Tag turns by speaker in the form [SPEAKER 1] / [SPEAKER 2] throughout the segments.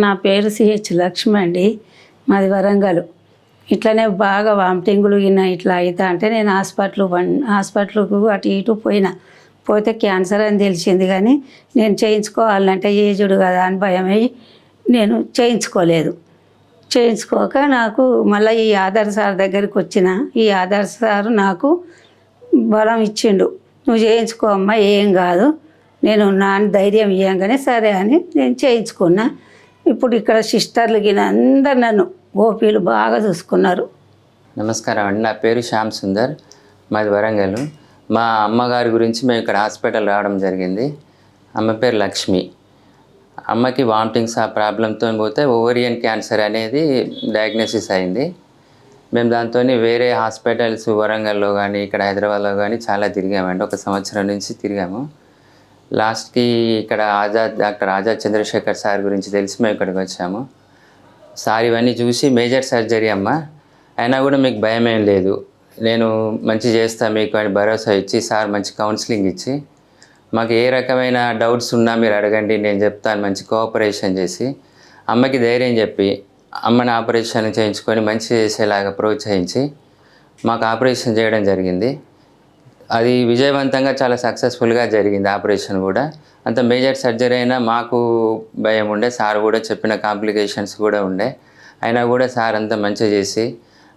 [SPEAKER 1] నా పేరు సిహెచ్ లక్ష్మి అండి. మాది వరంగల్. ఇట్లనే బాగా వామిటింగులు ఇట్లా అవుతా అంటే నేను హాస్పిటల్కు అటు ఇటు పోతే క్యాన్సర్ అని తెలిసింది. కానీ నేను చేయించుకోవాలంటే ఏజుడు కదా అని భయమై నేను చేయించుకోక నాకు మళ్ళీ ఈ ఆధార్ సార్ దగ్గరికి వచ్చిన. ఈ ఆధార్ సారు నాకు బలం ఇచ్చిండు, నువ్వు చేయించుకో అమ్మా, ఏం కాదు, నేను నా ధైర్యం ఇవ్వగానే సరే అని నేను చేయించుకున్నా. ఇప్పుడు ఇక్కడ సిస్టర్లు అందరు నన్ను ఓపీలు బాగా చూసుకున్నారు.
[SPEAKER 2] నమస్కారం అండి, నా పేరు శ్యామ్ సుందర్, మాది వరంగల్. మా అమ్మగారి గురించి మేము ఇక్కడ హాస్పిటల్ రావడం జరిగింది. అమ్మ పేరు లక్ష్మి. అమ్మకి వామిటింగ్స్ ఆ ప్రాబ్లంతో పోతే ఓవరియన్ క్యాన్సర్ అనేది డయాగ్నోసిస్ అయింది. మేము దాంతో వేరే హాస్పిటల్స్ వరంగల్లో కానీ ఇక్కడ హైదరాబాద్లో కానీ చాలా తిరిగామండి. 1 సంవత్సరం నుంచి తిరిగాము. లాస్ట్కి ఇక్కడ డాక్టర్ ఆజాద్ చంద్రశేఖర్ సార్ గురించి తెలిసి మేము ఇక్కడికి వచ్చాము. సార్ ఇవన్నీ చూసి మేజర్ సర్జరీ అమ్మ, అయినా కూడా మీకు భయం ఏం లేదు, నేను మంచి చేస్తా మీకు అని భరోసా ఇచ్చి సార్ మంచి కౌన్సిలింగ్ ఇచ్చి మాకు ఏ రకమైన డౌట్స్ ఉన్నా మీరు అడగండి, నేను చెప్తాను, మంచి కోఆపరేషన్ చేసి అమ్మకి ధైర్యం చెప్పి అమ్మని ఆపరేషన్ చేయించుకొని మంచి చేసేలాగా ప్రోత్సహించి మాకు ఆపరేషన్ చేయడం జరిగింది. అది విజయవంతంగా చాలా సక్సెస్ఫుల్గా జరిగింది. ఆపరేషన్ కూడా అంత మేజర్ సర్జరీ అయినా మాకు భయం ఉండే, సార్ కూడా చెప్పిన కాంప్లికేషన్స్ కూడా ఉండే, అయినా కూడా సార్ అంతా మంచిగా చేసి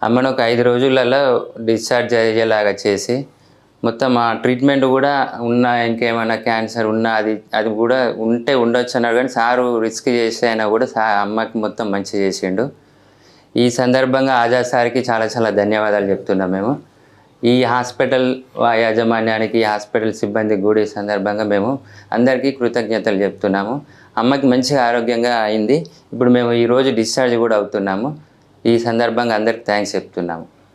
[SPEAKER 2] అమ్మను ఒక 5 రోజులలో డిశ్చార్జ్ అయ్యేలాగా చేసి మొత్తం ఆ ట్రీట్మెంట్ కూడా ఇంకేమైనా క్యాన్సర్ ఉన్నా అది కూడా ఉండొచ్చు అన్నాడు. కానీ సారు రిస్క్ చేసి అయినా కూడా అమ్మకి మొత్తం మంచి చేసిండు. ఈ సందర్భంగా ఆజాద్ సార్కి చాలా చాలా ధన్యవాదాలు చెప్తున్నాం మేము. ఈ హాస్పిటల్ యాజమాన్యానికి, ఈ హాస్పిటల్ సిబ్బందికి కూడా ఈ సందర్భంగా మేము అందరికీ కృతజ్ఞతలు చెప్తున్నాము. అమ్మకి మంచిగా ఆరోగ్యంగా అయింది. ఇప్పుడు మేము ఈరోజు డిశ్చార్జ్ కూడా అవుతున్నాము. ఈ సందర్భంగా అందరికి థ్యాంక్స్ చెప్తున్నాము.